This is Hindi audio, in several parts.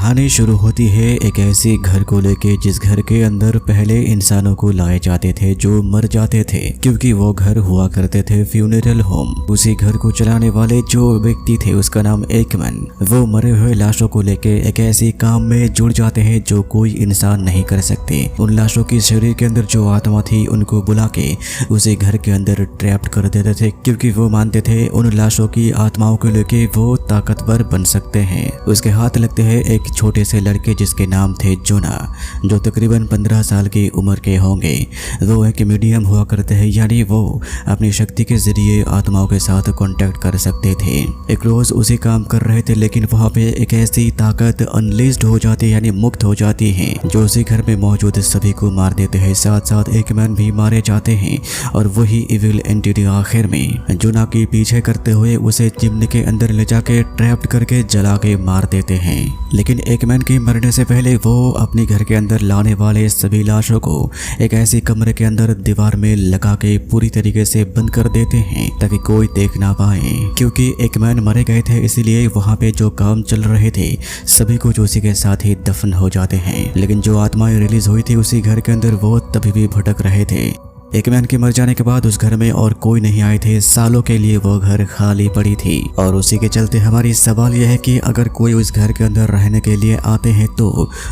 कहानी शुरू होती है एक ऐसे घर को लेके जिस घर के अंदर पहले इंसानों को लाए जाते थे जो मर जाते थे, क्योंकि वो घर हुआ करते थे फ्यूनरल होम। उसी घर को चलाने वाले जो व्यक्ति थे उसका नाम एकमैन। वो मरे हुए लाशों को लेके एक ऐसे काम में जुड़ जाते हैं जो कोई इंसान नहीं कर सकते। उन लाशों की शरीर के अंदर जो आत्मा थी उनको बुला के उसे घर के अंदर ट्रैप्ड कर देते थे, क्योंकि वो मानते थे उन लाशों की आत्माओं को लेके वो ताकतवर बन सकते हैं। उसके हाथ लगते हैं एक छोटे से लड़के जिसके नाम थे जोना, जो तकरीबन 15 साल की उम्र के होंगे। वो एक मीडियम हुआ करते हैं, यानी वो अपनी शक्ति के जरिए आत्माओं के साथ कांटेक्ट कर सकते थे। एक रोज उसी काम कर रहे थे, लेकिन वहाँ पे एक ऐसी ताकत अनलीस्ड हो जाती है, यानी मुक्त हो जाती है, जो उसी घर में मौजूद सभी को मार देते हैं। साथ साथ एकमैन भी मारे जाते हैं और वही इविल एंटिटी आखिर में जोना की पीछे करते हुए उसे चिमनी के अंदर ले जाके ट्रैप्ड करके जला के मार देते हैं। लेकिन एकमैन के मरने से पहले वो अपने घर के अंदर लाने वाले सभी लाशों को एक ऐसी कमरे के अंदर दीवार में लगा के पूरी तरीके से बंद कर देते हैं ताकि कोई देख ना पाए। क्योंकि एकमैन मरे गए थे, इसलिए वहाँ पे जो काम चल रहे थे सभी कुछ उसी के साथ ही दफन हो जाते हैं। लेकिन जो आत्माएं रिलीज हुई थी उसी घर के अंदर वो तभी भी भटक रहे थे। एकमैन के मर जाने के बाद उस घर में और कोई नहीं आए थे। सालों के लिए वो घर खाली पड़ी थी और उसी के चलते हमारी सवाल यह है कि अगर कोई उस घर के अंदर रहने के लिए आते हैं तो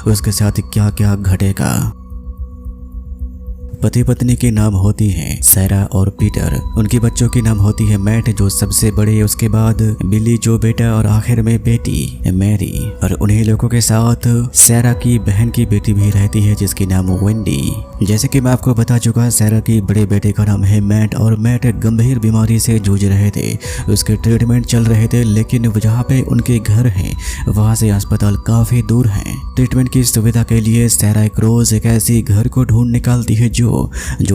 उसके साथ क्या क्या घटेगा। पति पत्नी के नाम होती हैं सैरा और पीटर। उनकी बच्चों की नाम होती है मैट जो सबसे बड़े, उसके बाद बिली जो बेटा और आखिर में बेटी मैरी। और उन्हीं लोगों के साथ सैरा की बहन की बेटी भी रहती है जिसकी नाम वेंडी। जैसे कि मैं आपको बता चुका, सैरा की बड़े बेटे का नाम है मैट और मैट गंभीर बीमारी से जूझ रहे थे। उसके ट्रीटमेंट चल रहे थे, लेकिन जहाँ पे उनके घर है वहाँ से अस्पताल काफी दूर है। ट्रीटमेंट की सुविधा के लिए सैरा एक रोज एक ऐसी घर को ढूंढ निकालती है जो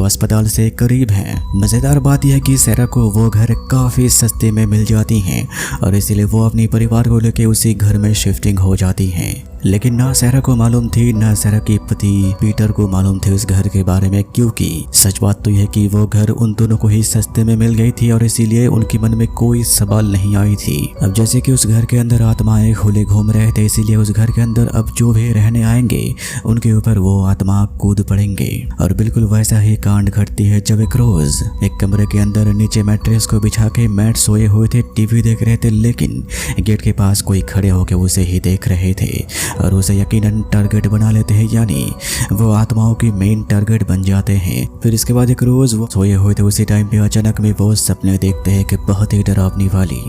अस्पताल से करीब है। मजेदार बात यह है कि सैरा को वो घर काफी सस्ते में मिल जाती हैं और इसीलिए वो अपने परिवार को लेकर उसी घर में शिफ्टिंग हो जाती हैं। लेकिन ना सैरा को मालूम थी ना सैरा की पति पीटर को मालूम थे उस घर के बारे में, क्योंकि सच बात तो यह कि वो घर उन दोनों को ही सस्ते में मिल गई थी और इसीलिए उनके मन में कोई सवाल नहीं आई थी। अब जैसे कि उस घर के अंदर आत्माएं खुले घूम रहे थे, इसीलिए उस घर के अंदर अब जो भी रहने आएंगे उनके ऊपर वो आत्मा कूद पड़ेंगे। और बिल्कुल वैसा ही कांड घटती है जब एक रोज एक कमरे के अंदर नीचे मैट्रेस को बिछा के मैट सोए हुए थे, टीवी देख रहे थे, लेकिन गेट के पास कोई खड़े होकर उसे ही देख रहे थे और उसे यकीनन टारगेट बना लेते हैं, यानी वो आत्माओं की मेन टारगेट बन जाते हैं। फिर इसके बाद एक रोज वो सोए हुए थे, उसी टाइम पे अचानक में वो सपने देखते हैं कि बहुत ही डरावनी वाली।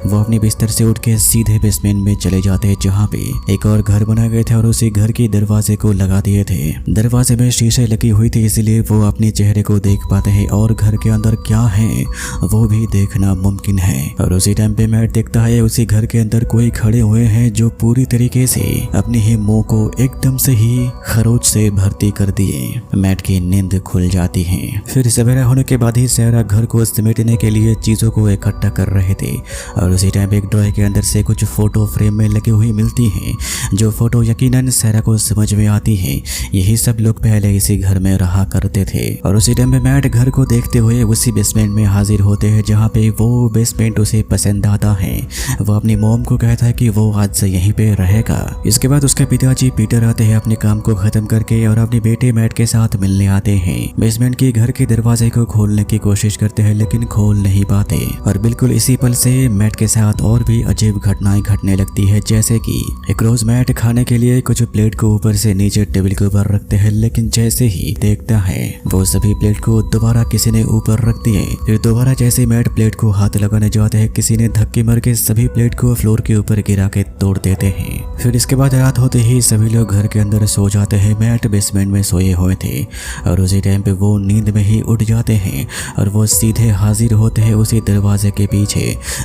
वो अपने बिस्तर से उठ के सीधे बेसमेंट में चले जाते हैं जहाँ पे एक और घर बनाए गए थे और उसी घर के दरवाजे को लगा दिए थे। दरवाजे में शीशे लगी हुई थी, इसलिए वो अपने चेहरे को देख पाते हैं और घर के अंदर क्या है वो भी देखना मुमकिन है। और उसी टाइम पे मैट देखता है उसी घर के अंदर कोई खड़े हुए हैं जो पूरी तरीके से अपने ही मुंह को एकदम से ही खरोच से भर्ती कर दिए। मैट की नींद खुल जाती है। फिर सवेरा होने के बाद ही सैरा घर को समेटने के लिए चीजों को इकट्ठा कर रहे थे और उसी टाइम एक ड्रॉयर के अंदर से कुछ फोटो फ्रेम में लगी हुई मिलती हैं, जो फोटो यकीनन सैरा को समझ में आती है यही सब लोग पहले इसी घर में रहा करते थे। और उसी टाइम पे मैट घर को देखते हुए उसी बेसमेंट में हाजिर होते हैं जहाँ पे वो बेसमेंट उसे पसंद आता है। वो अपनी मॉम को कहता है कि वो आज से यहीं पे रहेगा। इसके बाद उसके पिताजी पीटर आते हैं अपने काम को खत्म करके और अपने बेटे मैट के साथ मिलने आते हैं। बेसमेंट के घर के दरवाजे को खोलने की कोशिश करते हैं लेकिन खोल नहीं पाते। और बिल्कुल इसी पल से मैट के साथ और भी अजीब घटनाएं घटने लगती है, जैसे कि एक रोज मैट खाने के लिए कुछ प्लेट को ऊपर से नीचे टेबल के ऊपर रखते हैं, लेकिन जैसे ही देखता है वो सभी प्लेट को दोबारा किसी ने ऊपर रख दिए। फिर दोबारा जैसे मैट प्लेट को हाथ लगाने जाते हैं, किसी ने धक्के मार के सभी प्लेट को फ्लोर के ऊपर गिरा के तोड़ देते हैं। फिर इसके बाद रात होते ही सभी लोग घर के अंदर सो जाते हैं। मैट बेसमेंट में सोए हुए थे और उसी टाइम पे वो नींद में ही उठ जाते हैं और वो सीधे हाजिर होते हैं उसी दरवाजे के पीछे।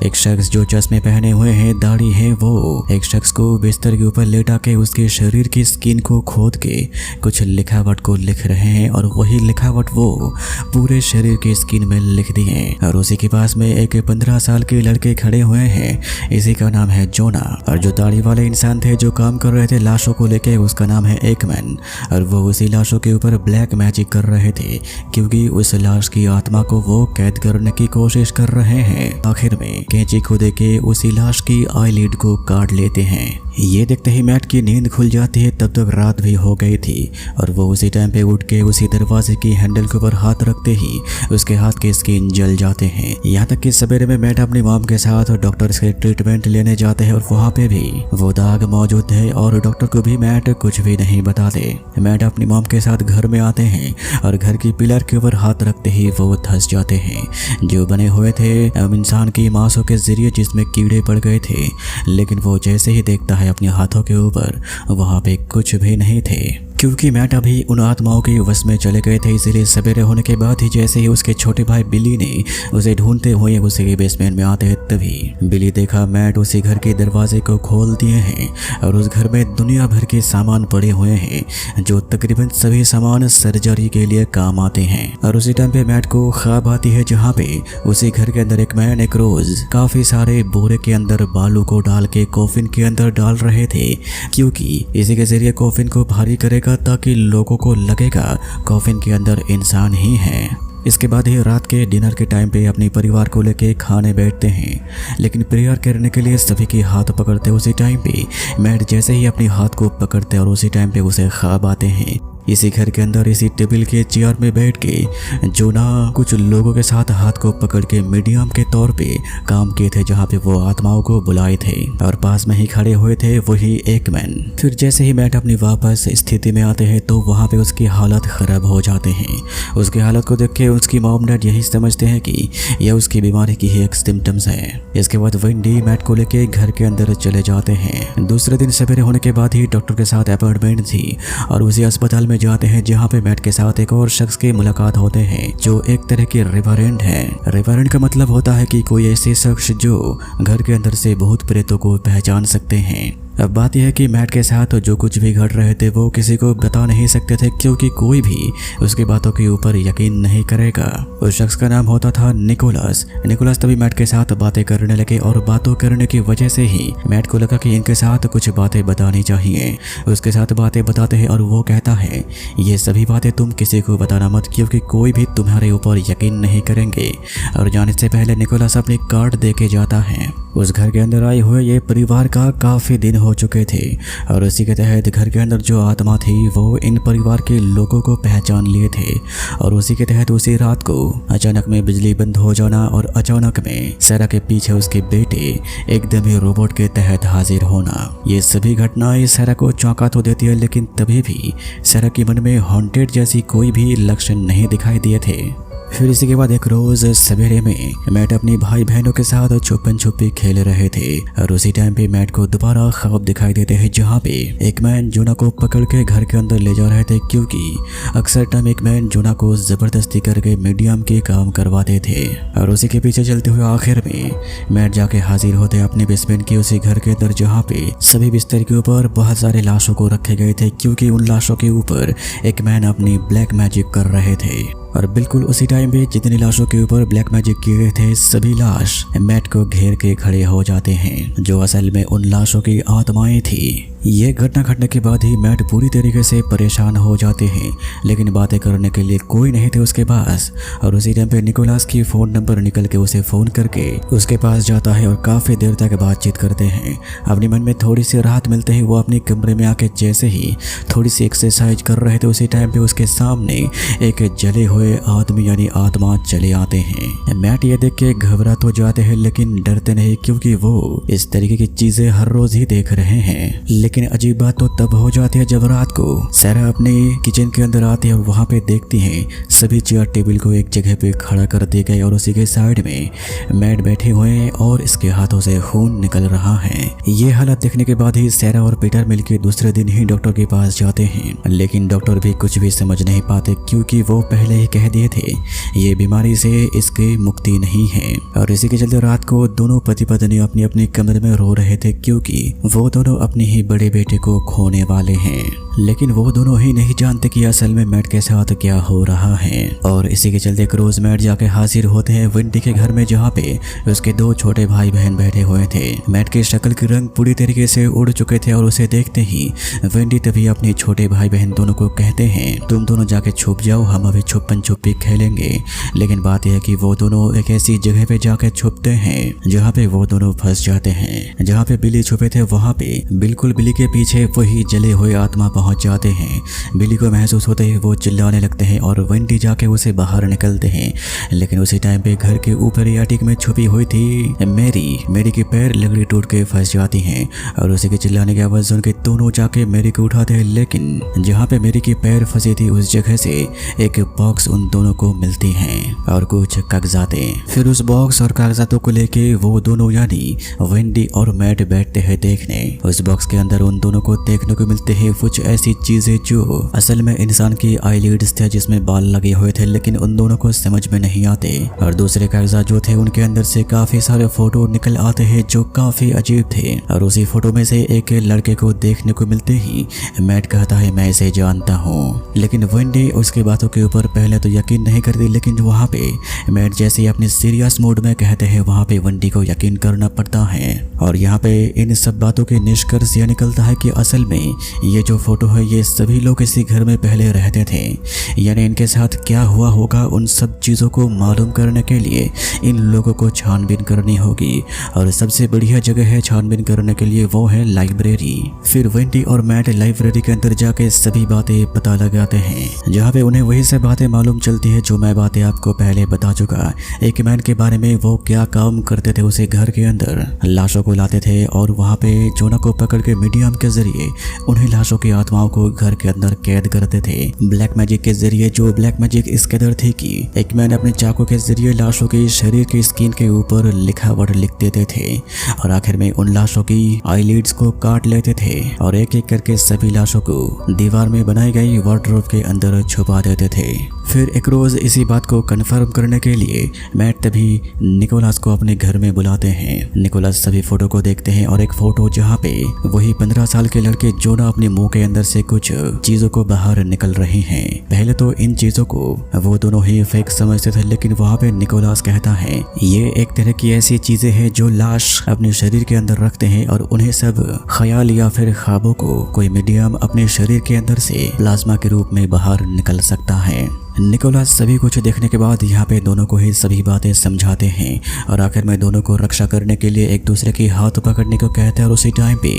एक शख्स जो चश्मे पहने हुए हैं, दाढ़ी है, वो एक शख्स को बिस्तर के ऊपर लेटा के उसके शरीर की स्किन को खोद के कुछ लिखावट को लिख रहे हैं और वही लिखावट वो पूरे शरीर की स्किन में लिख दी है। और उसी के पास में एक 15 साल के लड़के खड़े हुए हैं, इसी का नाम है जोना। और जो दाढ़ी वाले इंसान थे जो काम कर रहे थे लाशों को लेके, उसका नाम है एकमैन और वो उसी लाशों के ऊपर ब्लैक मैजिक कर रहे थे, क्योंकि उस लाश की आत्मा को वो कैद करने की कोशिश कर रहे हैं। आखिर में कैंची खोदे के उसी लाश की आईलिड को काट लेते हैं। ये देखते ही मैट की नींद खुल जाती है। तब तक रात भी हो गई थी और वो उसी टाइम पे उठ के उसी दरवाजे की हैंडल के ऊपर हाथ रखते ही उसके हाथ के स्किन जल जाते हैं। यहाँ तक कि सवेरे में मैट अपनी मॉम के साथ डॉक्टर से ट्रीटमेंट लेने जाते हैं और वहाँ पे भी वो दाग मौजूद है और डॉक्टर को भी मैट कुछ भी नहीं बताते। मैट अपनी मॉम के साथ घर में आते हैं और घर की पिलर के ऊपर हाथ रखते ही वो धंस जाते हैं, जो बने हुए थे इंसान की मांसों के जरिए जिसमें कीड़े पड़ गए थे। लेकिन वो जैसे ही देखता है अपने हाथों के ऊपर, वहाँ पे कुछ भी नहीं थे, क्योंकि मैट अभी उन आत्माओं के वश में चले गए थे। इसीलिए सवेरे होने के बाद ही जैसे ही उसके छोटे भाई बिली ने उसे ढूंढते हुए उसी के बेसमेंट में आते हैं, तभी बिली देखा मैट उसी घर के दरवाजे को खोल दिए हैं और उस घर में दुनिया भर के सामान पड़े हुए हैं, जो तकरीबन सभी सामान सर्जरी के लिए काम आते हैं। और उसी टाइम पे मैट को ख्वाब आती है जहाँ पे उसी घर के अंदर एक मैन एक रोज काफी सारे बोरे के अंदर बालू को डाल के कॉफिन के अंदर डाल रहे थे, क्योंकि इसी के जरिए कॉफिन को भारी करेगा ताकि लोगों को लगेगा कॉफिन के अंदर इंसान ही है। इसके बाद ही रात के डिनर के टाइम पे अपने परिवार को लेके खाने बैठते हैं, लेकिन प्रेयर करने के लिए सभी के हाथ पकड़ते। उसी टाइम पे मैट जैसे ही अपने हाथ को पकड़ते और उसी टाइम पे उसे ख्वाब आते हैं इसी घर के अंदर इसी टेबल के चेयर में बैठ के जोना कुछ लोगों के साथ हाथ को पकड़ के मीडियम के तौर पे काम किए थे, जहाँ पे वो आत्माओं को बुलाए थे और पास में ही खड़े हुए थे वही एक मैन। फिर जैसे ही मैट अपनी वापस स्थिति में आते हैं तो वहाँ पे उसकी हालत खराब हो जाते हैं। उसकी हालत को देख के उसकी मॉम डैड यही समझते हैं कि यह उसकी बीमारी की ही एक सिम्टम्स है। इसके बाद विंडी मैट को लेके घर के अंदर चले जाते हैं। दूसरे दिन सवेरे होने के बाद ही डॉक्टर के साथ अपॉइंटमेंट थी और उसी अस्पताल में जाते हैं जहाँ पे मैट के साथ एक और शख्स की मुलाकात होते हैं, जो एक तरह के रेवरेंड है। रेवरेंड का मतलब होता है कि कोई ऐसे शख्स जो घर के अंदर से भूत प्रेतों को पहचान सकते हैं। अब बात यह है कि मैट के साथ जो कुछ भी घट रहे थे वो किसी को बता नहीं सकते थे, क्योंकि कोई भी उसकी बातों के ऊपर यकीन नहीं करेगा। उस शख्स का नाम होता था निकोलस। निकोलस तभी मैट के साथ बातें करने लगे और बातों करने की वजह से ही मैट को लगा कि इनके साथ कुछ बातें बतानी चाहिए। उसके साथ बातें बताते हैं और वो कहता है ये सभी बातें तुम किसी को बताना मत, क्योंकि कोई भी तुम्हारे ऊपर यकीन नहीं करेंगे। और जाने से पहले निकोलस अपनी कार्ड दे के जाता है। उस घर के अंदर आए हुए ये परिवार का काफी दिन हो चुके थे और उसी के तहत घर के अंदर जो आत्मा थी वो इन परिवार के लोगों को पहचान लिए थे। और उसी के तहत उसी रात को अचानक में बिजली बंद हो जाना और अचानक में सैरा के पीछे उसके बेटे एकदम ही रोबोट के तहत हाजिर होना, ये सभी घटनाएं सैरा को चौंका तो देती है, लेकिन तभी भी सैरा के मन में हॉन्टेड जैसी कोई भी लक्षण नहीं दिखाई दिए थे। फिर इसी के बाद एक रोज सवेरे में मैट अपनी भाई बहनों के साथ छुपन छुपी खेल रहे थे और उसी टाइम पे मैट को दोबारा ख्वाब दिखाई देते हैं, जहाँ पे एक मैन जोना को पकड़ के घर के अंदर ले जा रहे थे, क्योंकि अक्सर टाइम एक मैन जोना को जबरदस्ती करके मीडियम के काम करवाते थे। और उसी के पीछे चलते हुए आखिर में मैट जाके हाजिर होते अपने बेसमेंट के उसी घर के अंदर, जहाँ पे सभी बिस्तर के ऊपर बहुत सारे लाशों को रखे गए थे, क्योंकि उन लाशों के ऊपर एक मैन अपनी ब्लैक मैजिक कर रहे थे। और बिल्कुल उसी टाइम पे जितनी लाशों के ऊपर ब्लैक मैजिक किए गए थे सभी लाश मैट को घेर के खड़े हो जाते हैं, जो असल में उन लाशों की आत्माएं थी। ये घटना घटने के बाद ही मैट पूरी तरीके से परेशान हो जाते हैं, लेकिन बातें करने के लिए कोई नहीं थे उसके पास। और उसी टाइम पे निकोलस की फोन नंबर निकल के उसे फोन करके उसके पास जाता है और काफी देर तक बातचीत करते हैं। अपने मन में थोड़ी सी राहत मिलते ही वो अपने कमरे में आके जैसे ही थोड़ी सी एक्सरसाइज कर रहे थे, उसी टाइम पे उसके सामने एक जले हुए आदमी यानी आत्मा चले आते हैं। मैट ये देख के घबरा तो जाते हैं, लेकिन डरते नहीं, क्योंकि वो इस तरीके की चीजें हर रोज ही देख रहे हैं। लेकिन अजीब बात तो तब हो जाती है जब रात को सैरा अपने किचन के अंदर आती है और वहाँ पे देखती हैं सभी चेयर टेबल को एक जगह पे खड़ा कर दिए गए और उसी के साइड में मैट बैठे हुए हैं और इसके हाथों से खून निकल रहा है। ये हालत देखने के बाद ही सैरा और पीटर मिलकर दूसरे दिन ही डॉक्टर के पास जाते हैं, लेकिन डॉक्टर भी कुछ भी समझ नहीं पाते, क्योंकि वो पहले ही कह दिए थे ये बीमारी से इसकी मुक्ति नहीं है। और इसी के चलते रात को दोनों पति पत्नी अपनी अपनी कमरे में रो रहे थे, क्योंकि वो दोनों अपने ही बड़े बेटे को खोने वाले हैं। लेकिन वो दोनों ही नहीं जानते कि असल में मैट के साथ क्या हो रहा है। और इसी के चलते क्रूज मैट जाके हाजिर होते हैं वेंडी के घर में, जहाँ पे उसके दो छोटे भाई बहन बैठे हुए थे। मैट की शक्ल के रंग पूरी तरीके से उड़ चुके थे और उसे देखते ही वेंडी तभी अपने छोटे भाई बहन दोनों को कहते हैं, तुम दोनों जाके छुप जाओ, हम अभी छुपन छुपी खेलेंगे। लेकिन बात यह है कि वो दोनों एक ऐसी जगह पे जाके छुपते हैं जहाँ पे वो दोनों फंस जाते हैं। जहाँ पे बिली छुपे थे वहाँ पे बिल्कुल बिली के पीछे वही जले हुए आत्मा पहुंच जाते हैं। बिली को महसूस होते ही वो चिल्लाने लगते हैं और वेंडी जाके उसे बाहर निकलते हैं। लेकिन उसी टाइम पे घर के ऊपर याटिक में छुपी हुई थी मेरी की पैर लकड़ी टूट के फंस जाती हैं और उसी के चिल्लाने की आवाज सुन के दोनों जाके मेरी को उठाते हैं। लेकिन जहाँ पे मेरी की पैर फंसी थी उस जगह से एक बॉक्स उन दोनों को मिलती है और कुछ कागजातें। फिर उस बॉक्स और कागजातों को लेके वो दोनों यानी वेंडी और मैट बैठते हैं देखने। उस बॉक्स के अंदर उन दोनों को देखने को मिलते हैं कुछ ऐसी चीजें जो असल में इंसान की आईलिड्स थे, जिसमें बाल लगे हुए थे, लेकिन उन दोनों को समझ में नहीं आते। और दूसरे कागजात जो थे उनके अंदर से काफी सारे फोटो निकल आते हैं जो काफी अजीब थे। और उसी फोटो में से एक लड़के को देखने को मिलते ही मैट कहता है, मैं इसे जानता हूँ। लेकिन वेंडी उसकी बातों के ऊपर पहले तो यकीन नहीं करती, लेकिन वहाँ पे मैट जैसे अपने सीरियस मूड में कहते हैं वहाँ पे वेंडी को यकीन करना पड़ता है। और यहाँ पे इन सब बातों के निष्कर्ष यह निकलता है कि असल में ये जो फोटो है ये सभी लोग इसी घर में पहले रहते थे, यानी इनके साथ क्या हुआ होगा उन सब चीज़ों को मालूम करने के लिए इन लोगों को छानबीन करनी होगी। और सबसे बढ़िया जगह है छानबीन करने के लिए वो है लाइब्रेरी। फिर वेंडी और मैट लाइब्रेरी के अंदर जाके सभी बातें पता लगाते हैं, जहाँ पे उन्हें वही सब बातें मालूम चलती है जो मैं बातें आपको पहले बता चुका। एक मैन के बारे में वो क्या काम करते थे, उसे घर के अंदर लाशों को लाते थे और वहाँ पे जोना को पकड़ के मीडियम के जरिए उन्हीं लाशों की आत्माओं को घर के अंदर कैद करते थे। ब्लैक मैजिक के जरिए, जो ब्लैक मैजिक इस कदर थी कि एक मैन अपने चाकू के जरिए लाशों के शरीर की स्किन के ऊपर लिखावट लिख देते थे और आखिर में उन लाशों की आईलिड्स को काट लेते थे और एक एक करके सभी लाशों को दीवार में बनाई गई वार्डरोब के अंदर छुपा देते थे। फिर एक रोज इसी बात को कंफर्म करने के लिए मैट तभी निकोलस को अपने घर में बुलाते हैं। निकोलस सभी फोटो को देखते हैं और एक फोटो जहाँ पे वही 15 साल के लड़के जोना अपने मुंह के अंदर से कुछ चीजों को बाहर निकल रहे हैं। पहले तो इन चीजों को वो दोनों ही फेक समझते थे, लेकिन वहाँ पे निकोलस कहता है ये एक तरह की ऐसी चीजें हैं जो लाश अपने शरीर के अंदर रखते हैं और उन्हें सब ख्याल या फिर ख्वाबों को कोई मीडियम अपने शरीर के अंदर से प्लाज्मा के रूप में बाहर निकल सकता है। निकोलस सभी कुछ देखने के बाद यहाँ पे दोनों को ही सभी बातें समझाते हैं और आखिर में दोनों को रक्षा करने के लिए एक दूसरे की हाथ पकड़ने को कहते हैं। और उसी टाइम पे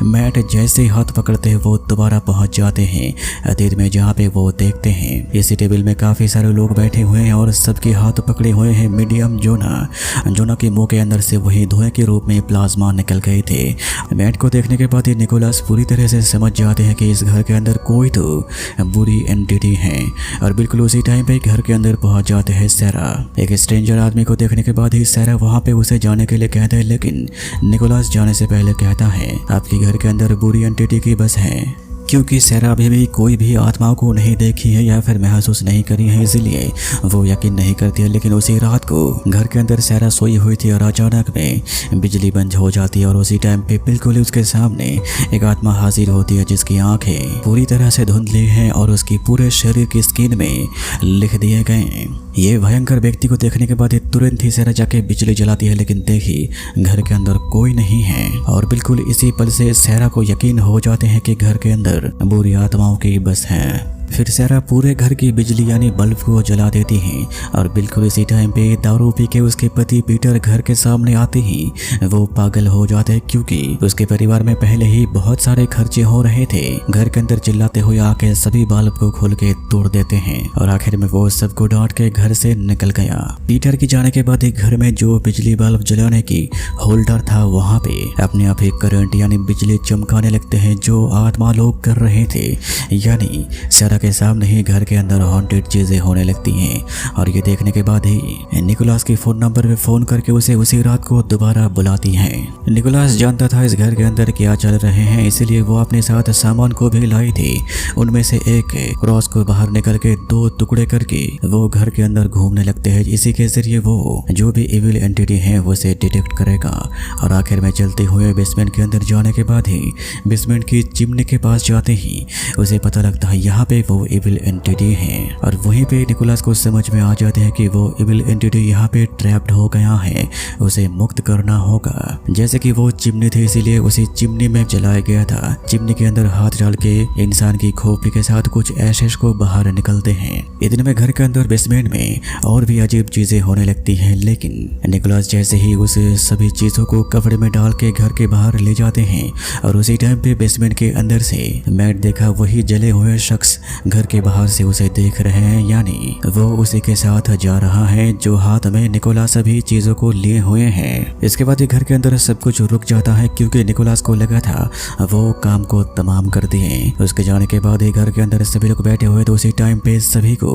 मैट जैसे हाथ पकड़ते हैं वो दोबारा पहुंच जाते हैं अतीत में, जहाँ पे वो देखते हैं इसी टेबल में काफी सारे लोग बैठे हुए हैं और सबके हाथ पकड़े हुए हैं मीडियम जोना के मुंह के अंदर से वही धुएं के रूप में प्लाज्मा निकल गए थे। मैट को देखने के बाद निकोलस पूरी तरह से समझ जाते हैं कि इस घर के अंदर कोई तो बुरी एंटिटी है। और बिल्कुल उसी टाइम पे घर के अंदर पहुंच जाते हैं सैरा। एक स्ट्रेंजर आदमी को देखने के बाद ही सैरा वहां पे उसे जाने के लिए कहते हैं, लेकिन निकोलस जाने से पहले कहता है आपके घर के अंदर बुरी एंटिटी की बस है, क्योंकि सैरा अभी भी कोई भी आत्माओं को नहीं देखी है या फिर महसूस नहीं करी है, इसलिए वो यकीन नहीं करती है। लेकिन उसी रात को घर के अंदर सैरा सोई हुई थी और अचानक में बिजली बंद हो जाती है और उसी टाइम पे बिल्कुल उसके सामने एक आत्मा हाजिर होती है जिसकी आंखें पूरी तरह से धुंधली हैं और उसकी पूरे शरीर की स्किन में लिख दिए गए। ये भयंकर व्यक्ति को देखने के बाद तुरंत ही सैरा जाके बिजली जलाती है, लेकिन देखी घर के अंदर कोई नहीं है और बिल्कुल इसी पल से सैरा को यकीन हो जाते हैं कि घर के अंदर बुरी आत्माओं की बस है। फिर सैरा पूरे घर की बिजली यानी बल्ब को जला देती है और बिल्कुल इसी टाइम पे दारू पी के उसके पति पीटर घर के सामने आते ही वो पागल हो जाते हैं, क्योंकि उसके परिवार में पहले ही बहुत सारे खर्चे हो रहे थे। घर के अंदर चिल्लाते हुए आके सभी बल्ब को खोल के तोड़ देते हैं और आखिर में वो सबको डांट के घर से निकल गया। पीटर की जाने के बाद घर में जो बिजली बल्ब जलाने की होल्डर था वहाँ पे अपने आप ही करंट यानी बिजली चमकाने लगते हैं जो आत्मा लोग कर रहे थे। यानी सैरा निकोलासा के सामने ही घर के अंदर हॉन्टेड चीजें होने लगती हैं और ये देखने के बाद ही निकोलास के फोन नंबर पे फोन करके उसे उसी रात को दोबारा बुलाती हैं। निकोलास जानता था इस घर के अंदर क्या चल रहे हैं, इसलिए वो अपने साथ सामान को भी लाई थी। उनमें से एक क्रॉस को बाहर निकल के 2 टुकड़े करके वो घर के अंदर घूमने लगते हैं। इसी के जरिए वो जो भी इविल एंटिटी है वो उसे डिटेक्ट करेगा और आखिर में चलते हुए बेसमेंट के अंदर जाने के बाद ही बेसमेंट की चिमनी के पास जाते ही उसे पता लगता है यहाँ पे वो इविल एंटिटी है और वहीं पे निकोलास को समझ में आ जाते हैं कि वो इविल एंटिटी यहाँ पे ट्रैप्ड हो गया है, उसे मुक्त करना होगा। जैसे कि वो चिमनी थी इसीलिए उसी चिमनी में जलाया गया था। चिमनी के अंदर हाथ डाल के इंसान की खोपड़ी के साथ कुछ ऐशेस को बाहर निकलते हैं। इतने में घर के अंदर बेसमेंट में और भी अजीब चीजें होने लगती हैं, लेकिन निकोलास जैसे ही उस सभी चीजों को कपड़े में डाल के घर के बाहर ले जाते हैं और उसी टाइम पे बेसमेंट के अंदर से मैट देखा वही जले हुए शख्स घर के बाहर से उसे देख रहे हैं, यानी वो उसी के साथ जा रहा है जो हाथ में निकोलास सभी चीजों को लिए हुए हैं। इसके बाद घर के अंदर सब कुछ रुक जाता है क्योंकि निकोलास को लगा था वो काम को तमाम कर दिए। उसके जाने के बाद ही घर के अंदर सभी लोग बैठे हुए तो उसी टाइम पे सभी को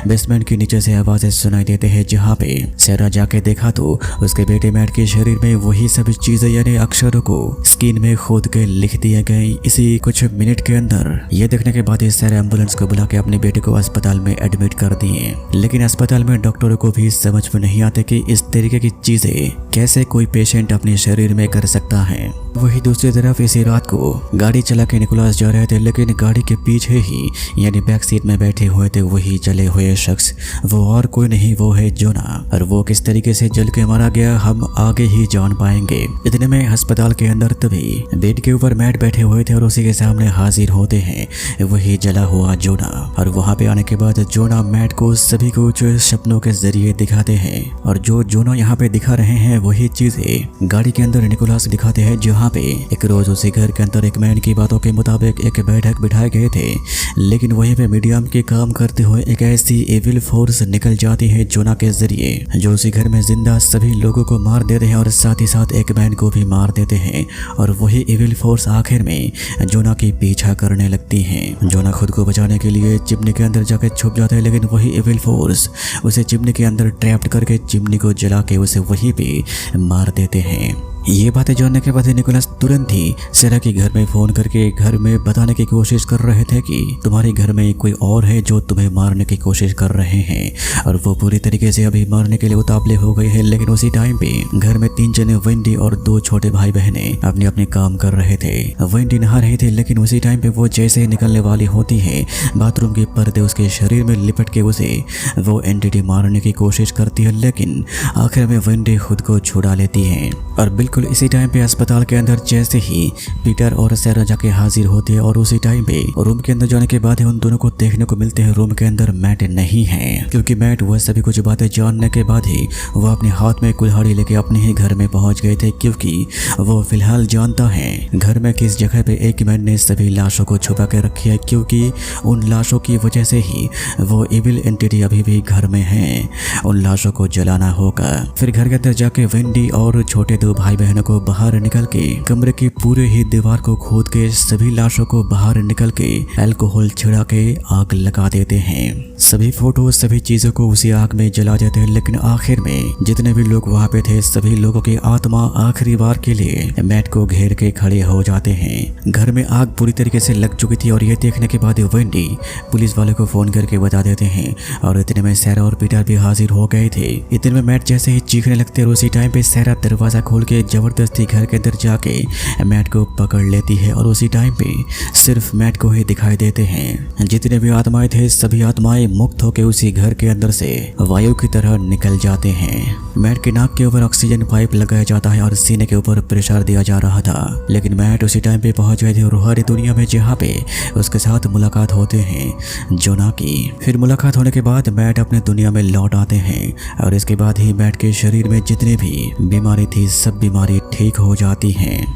बेसमेंट के नीचे से आवाजें सुनाई देते हैं। जहाँ पे सैरा जाके देखा तो उसके बेटे मैट के शरीर में वही सभी चीजें यानी अक्षरों को स्किन में खोद के लिख दिए गए। इसी कुछ मिनट के अंदर ये देखने के बाद सैरा एम्बुलेंस को बुला के अपने बेटे को अस्पताल में एडमिट कर दिए, लेकिन अस्पताल में डॉक्टरों को भी समझ में नहीं आते कि इस तरीके की चीजें कैसे कोई पेशेंट अपने शरीर में कर सकता है। वही दूसरी तरफ इसी रात को गाड़ी चला के निकोलास जा रहे थे, लेकिन गाड़ी के पीछे ही यानी बैक सीट में बैठे हुए थे वही जले हुए शख्स। वो और कोई नहीं, वो है जोना, और वो किस तरीके से जल के मारा गया हम आगे ही जान पाएंगे। इतने में अस्पताल के अंदर तभी बेड के ऊपर मैट बैठे हुए थे और उसी के सामने हाजिर होते हैं वही जला हुआ जोना। और वहां पे आने के बाद जोना मैट को सभी कुछ सपनों के जरिए दिखाते हैं और जो जोना यहाँ पे दिखा रहे हैं वही चीजें गाड़ी के अंदर निकोलास दिखाते हैं। जहाँ पे एक रोज उसी घर के अंदर एक मैन की बातों के मुताबिक एक बैठक बिठाए गए थे, लेकिन वहीं पे मीडियम के काम करते हुए एक ऐसी एविल फोर्स निकल जाती है जोना के जरिए जो उसी घर में जिंदा सभी लोगों को मार देते हैं और साथ ही साथ एक मैन को भी मार देते हैं। और वही एविल फोर्स आखिर में जोना की पीछा करने लगती है। जोना खुद को बचाने के लिए चिमनी के अंदर जाकर छुप जाता है, लेकिन वही एविल फोर्स उसे चिमनी के अंदर ट्रैप्ड करके चिमनी को जला के उसे वहीं पे मार देते हैं। ये बातें जानने के बाद निकोलास तुरंत ही सैरा के घर में फोन करके घर में बताने की कोशिश कर रहे थे कि तुम्हारे घर में कोई और है जो तुम्हें मारने की कोशिश कर रहे हैं, और वो पूरी तरीके से अभी मारने के लिए उतावले हो गए हैं। लेकिन उसी टाइम पे घर में 3 जने वेंडी और 2 छोटे भाई बहने अपने अपने काम कर रहे थे। वेंडी नहा रही थी, लेकिन उसी टाइम पे वो जैसे ही निकलने वाली होती है बाथरूम के पर्दे उसके शरीर में लिपट के उसे वो एंटिटी मारने की कोशिश करती है, लेकिन आखिर में वेंडी खुद को छुड़ा लेती है। और बिल्कुल इसी टाइम पे अस्पताल के अंदर जैसे ही पीटर और सैरा जाके हाजिर होते हैं और उसी टाइम पे रूम के अंदर जाने के बाद उन दोनों को देखने को मिलते हैं रूम के अंदर मैट नहीं है, क्योंकि मैट वह सभी कुछ बातें जानने के बाद ही वो अपने हाथ में कुल्हाड़ी लेके अपने ही घर में पहुंच गए थे, क्योंकि वो फिलहाल जानता है घर में किस जगह पे एक मैन ने सभी लाशों को छुपा के रखी है, क्योंकि उन लाशों की वजह से ही वो इविल एंटिटी अभी भी घर में है। उन लाशों को जलाना होगा। फिर घर के अंदर जाके वेंडी और छोटे 2 भाई बहनों को बाहर निकल के कमरे की पूरे ही दीवार को खोद के सभी लाशों को बाहर निकल के अल्कोहल छिड़ा के आग लगा देते हैं। सभी फोटो सभी चीजों को उसी आग में जला देते हैं, लेकिन आखिर में जितने भी लोग वहां पे थे सभी लोगों की आत्मा आखिरी बार के लिए मैट को घेर के खड़े हो जाते हैं। घर में आग पूरी तरीके से लग चुकी थी और ये देखने के बाद वेंडी पुलिस वाले को फोन करके बता देते हैं और इतने में सैरा और पीटर भी हाजिर हो गए थे। इतने में मैट जैसे ही चीखने लगते और उसी टाइम पे सैरा दरवाजा खोल के जबरदस्ती घर के अंदर जाके मैट को पकड़ लेती है और उसी टाइम पे सिर्फ मैट को ही दिखाई देते हैं। जितने भी आत्माएं थे सभी आत्माएं मुक्त होकर उसी घर के अंदर से वायु की तरह निकल जाते हैं। मैट के नाक के ऊपर ऑक्सीजन पाइप लगाया जाता है और सीने के ऊपर प्रेशर दिया जा रहा था, लेकिन मैट उसी टाइम पे पहुंच गए थे रूहानी दुनिया में, जहाँ पे उसके साथ मुलाकात होते हैं जोना की। फिर मुलाकात होने के बाद मैट अपने दुनिया में लौट आते हैं और इसके बाद ही मैट के शरीर में जितनी भी बीमारी थी सब बीमारी ठीक हो जाती हैं।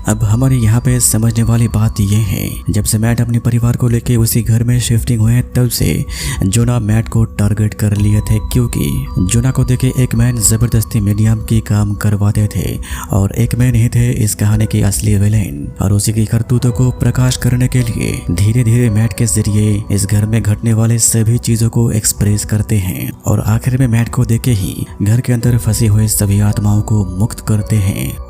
अब हमारे यहाँ पे समझने वाली बात यह है, जब से मैट अपने परिवार को लेके उसी घर में शिफ्टिंग हुए तब से जोना मैट को टारगेट कर लिए थे, क्योंकि जोना को देखे एक मैन जबरदस्ती मीडियम की काम करवाते थे और एक मैन ही थे इस कहानी की असली विलेन। और उसी की करतूतों को प्रकाश करने के लिए धीरे धीरे मैट के जरिए इस घर में घटने वाले सभी चीजों को एक्सप्रेस करते हैं और आखिर में मैट को देखे ही घर के अंदर फंसी हुई सभी आत्माओं को मुक्त करते हैं।